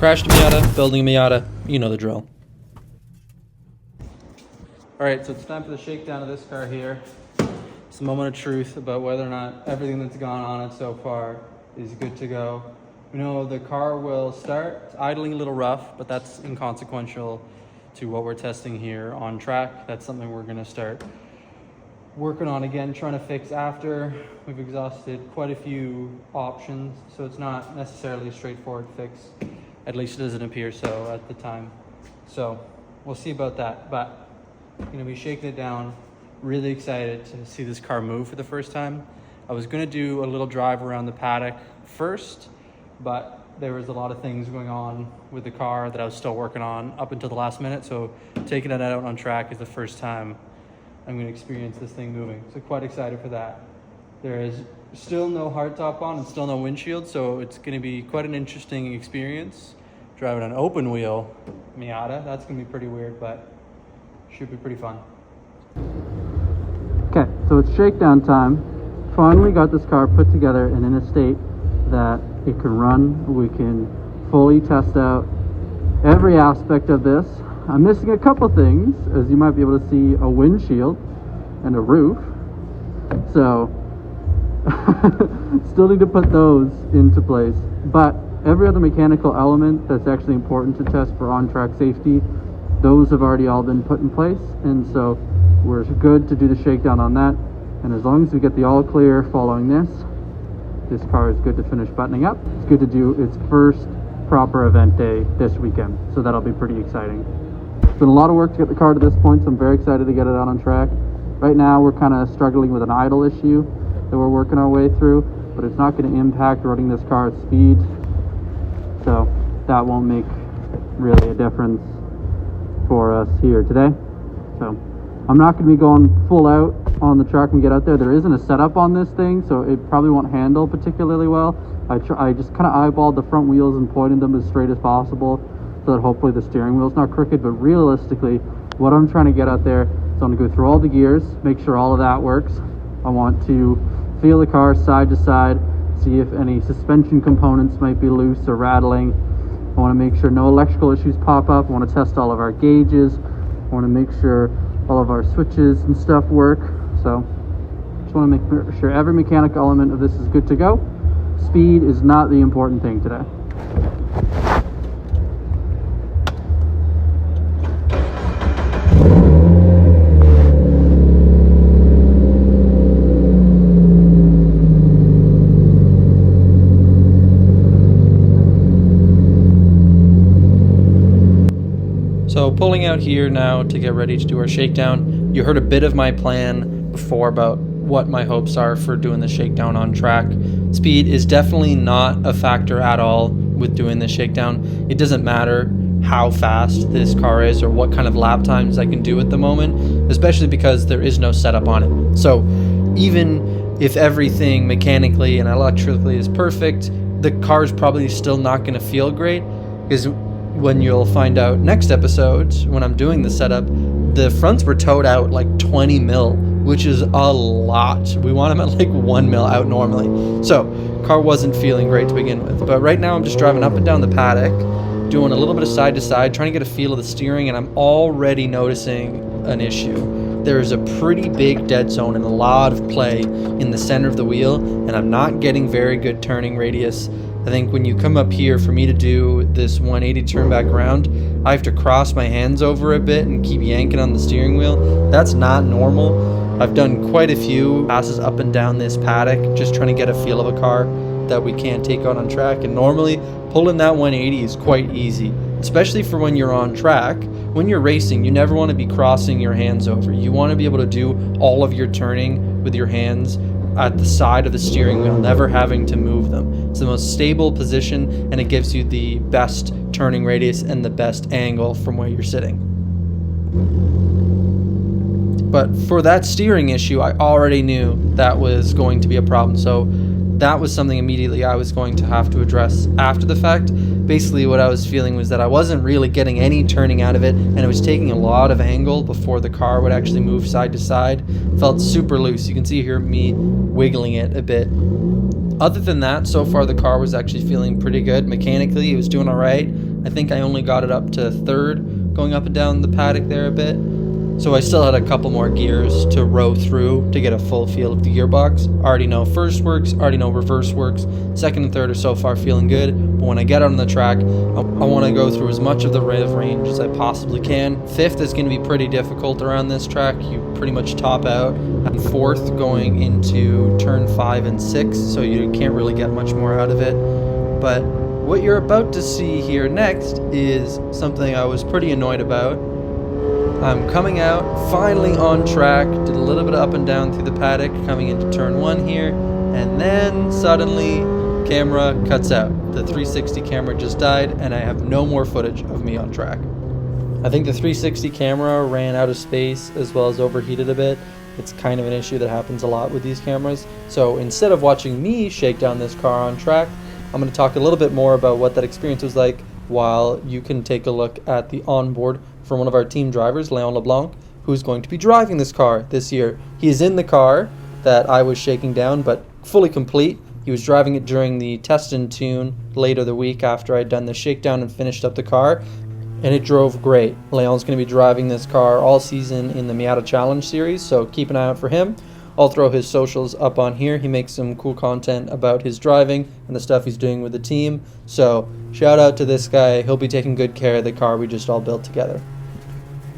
Crashed a Miata, building a Miata, you know the drill. Alright, so it's time for the shakedown of this car here. It's a moment of truth about whether or not everything that's gone on it so far is good to go. We know the car will start. It's idling a little rough, but that's inconsequential to what we're testing here on track. That's something we're going to start working on again, trying to fix after we've exhausted quite a few options, so it's not necessarily a straightforward fix. At least it doesn't appear so at the time. So we'll see about that, but I'm going to be shaking it down. Really excited to see this car move for the first time. I was going to do a little drive around the paddock first, but there was a lot of things going on with the car that I was still working on up until the last minute, so taking it out on track is the first time I'm going to experience this thing moving. So quite excited for that. There is still no hardtop on and still no windshield, so it's going to be quite an interesting experience. Driving an open wheel Miata, that's going to be pretty weird, but should be pretty fun. Okay, so it's shakedown time. Finally got this car put together and in a state that it can run. We can fully test out every aspect of this. I'm missing a couple things, as you might be able to see, a windshield and a roof. So still need to put those into place, but every other mechanical element that's actually important to test for on-track safety, those have already all been put in place, and so we're good to do the shakedown on that. And as long as we get the all clear following this car is good to finish buttoning up. It's good to do its first proper event day this weekend, so that'll be pretty exciting. It's been a lot of work to get the car to this point, so I'm very excited to get it out on track. Right now we're kind of struggling with an idle issue that we're working our way through, but it's not going to impact running this car at speed, so that won't make really a difference for us here today. So I'm not going to be going full out on the track when we get out there. There isn't a setup on this thing, so it probably won't handle particularly well. I just kind of eyeballed the front wheels and pointed them as straight as possible so that hopefully the steering wheel's not crooked, but realistically what I'm trying to get out there is I'm going to go through all the gears, make sure all of that works. I want to feel the car side to side, see if any suspension components might be loose or rattling. I want to make sure no electrical issues pop up. I want to test all of our gauges. I want to make sure all of our switches and stuff work. So just want to make sure every mechanical element of this is good to go. Speed is not the important thing today. So pulling out here now to get ready to do our shakedown. You heard a bit of my plan before about what my hopes are for doing the shakedown on track. Speed is definitely not a factor at all with doing the shakedown. It doesn't matter how fast this car is or what kind of lap times I can do at the moment, especially because there is no setup on it. So even if everything mechanically and electrically is perfect, the car's probably still not going to feel great, because when you'll find out next episode, when I'm doing the setup, the fronts were towed out like 20 mil, which is a lot. We want them at like 1 mil out normally. So car wasn't feeling great to begin with. But right now I'm just driving up and down the paddock, doing a little bit of side to side, trying to get a feel of the steering, and I'm already noticing an issue. There's a pretty big dead zone and a lot of play in the center of the wheel, and I'm not getting very good turning radius. I think when you come up here, for me to do this 180 turn back around, I have to cross my hands over a bit and keep yanking on the steering wheel. That's not normal. I've done quite a few passes up and down this paddock just trying to get a feel of a car that we can't take out on track, and normally pulling that 180 is quite easy, especially for when you're on track. When you're racing, you never want to be crossing your hands over. You want to be able to do all of your turning with your hands at the side of the steering wheel, never having to move them. It's the most stable position, and it gives you the best turning radius and the best angle from where you're sitting. But for that steering issue, I already knew that was going to be a problem, so that was something immediately I was going to have to address after the fact. Basically what I was feeling was that I wasn't really getting any turning out of it, and it was taking a lot of angle before the car would actually move side to side. Felt super loose. You can see here me wiggling it a bit. Other than that, so far the car was actually feeling pretty good. Mechanically, it was doing all right. I think I only got it up to third, going up and down the paddock there a bit. So I still had a couple more gears to row through to get a full feel of the gearbox. I already know first works, already know reverse works. Second and third are so far feeling good, but when I get out on the track, I want to go through as much of the rev range as I possibly can. Fifth is going to be pretty difficult around this track. You pretty much top out. And fourth going into turn 5 and 6, so you can't really get much more out of it. But what you're about to see here next is something I was pretty annoyed about. I'm coming out, finally on track, did a little bit of up and down through the paddock, coming into turn 1 here, and then suddenly, camera cuts out. The 360 camera just died, and I have no more footage of me on track. I think the 360 camera ran out of space as well as overheated a bit. It's kind of an issue that happens a lot with these cameras. So instead of watching me shake down this car on track, I'm going to talk a little bit more about what that experience was like, while you can take a look at the onboard from one of our team drivers, Leon LeBlanc, who's going to be driving this car this year. He is in the car that I was shaking down, but fully complete. He was driving it during the test and tune later the week after I'd done the shakedown and finished up the car, and it drove great. Leon's going to be driving this car all season in the Miata Challenge series, so keep an eye out for him. I'll throw his socials up on here. He makes some cool content about his driving and the stuff he's doing with the team. So shout out to this guy. He'll be taking good care of the car we just all built together.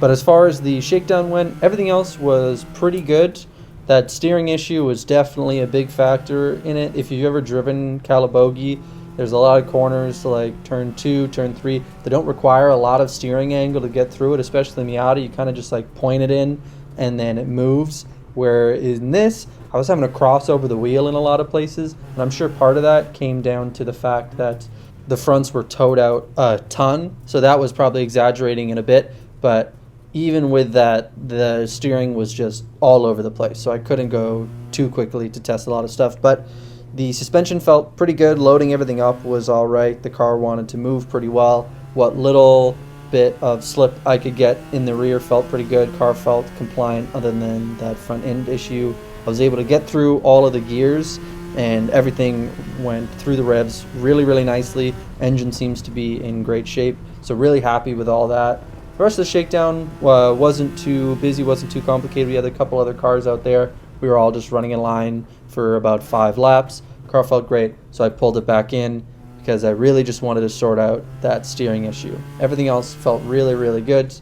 But as far as the shakedown went, everything else was pretty good. That steering issue was definitely a big factor in it. If you've ever driven Calabogie, there's a lot of corners like turn 2, turn 3 that don't require a lot of steering angle to get through it, especially the Miata. You kind of just like point it in and then it moves. Where in this, I was having to cross over the wheel in a lot of places, and I'm sure part of that came down to the fact that the fronts were towed out a ton, so that was probably exaggerating it a bit, but even with that, the steering was just all over the place, so I couldn't go too quickly to test a lot of stuff. But the suspension felt pretty good. Loading everything up was all right. The car wanted to move pretty well. What little bit of slip I could get in the rear felt pretty good. Car felt compliant other than that front end issue. I was able to get through all of the gears, and everything went through the revs really, really nicely. Engine seems to be in great shape, so really happy with all that. The rest of the shakedown wasn't too busy, wasn't too complicated. We had a couple other cars out there. We were all just running in line for about 5 laps. Car felt great, so I pulled it back in because I really just wanted to sort out that steering issue. Everything else felt really, really good,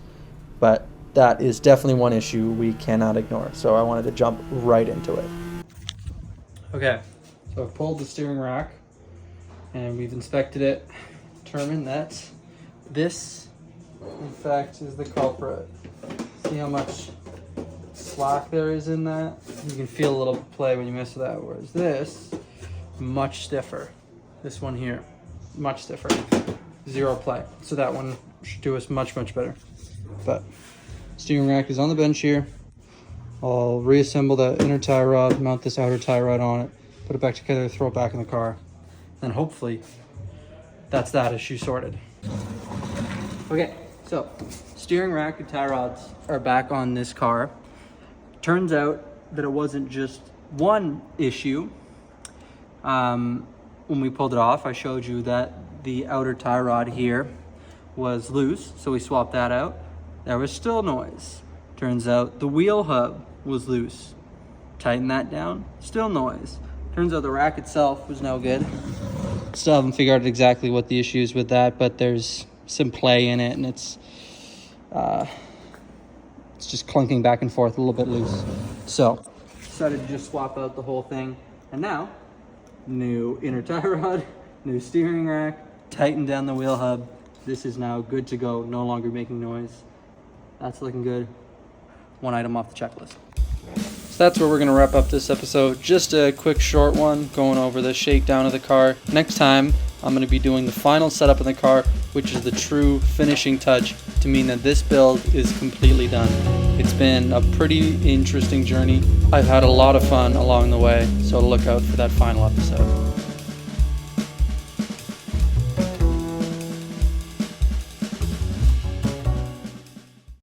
but that is definitely one issue we cannot ignore, so I wanted to jump right into it. Okay, so I've pulled the steering rack, and we've inspected it, determined that this, in fact, is the culprit. See how much slack there is in that? You can feel a little play when you mess with that, whereas this, much stiffer. This one here, much stiffer, 0 play. So that one should do us much, much better. But steering rack is on the bench here. I'll reassemble the inner tie rod, mount this outer tie rod on it, put it back together, throw it back in the car. And hopefully that's that issue sorted. Okay, so steering rack and tie rods are back on this car. Turns out that it wasn't just one issue. When we pulled it off, I showed you that the outer tie rod here was loose, so we swapped that out. There was still noise. Turns out the wheel hub was loose. Tighten that down, still noise. Turns out the rack itself was no good. Still haven't figured out exactly what the issue is with that, but there's some play in it, and it's just clunking back and forth, a little bit loose. So decided to just swap out the whole thing, and now new inner tie rod, new steering rack, tighten down the wheel hub. This is now good to go, no longer making noise. That's looking good. One item off the checklist. So that's where we're going to wrap up this episode. Just a quick short one going over the shakedown of the car. Next time, I'm going to be doing the final setup of the car, which is the true finishing touch to mean that this build is completely done. It's been a pretty interesting journey. I've had a lot of fun along the way, so look out for that final episode.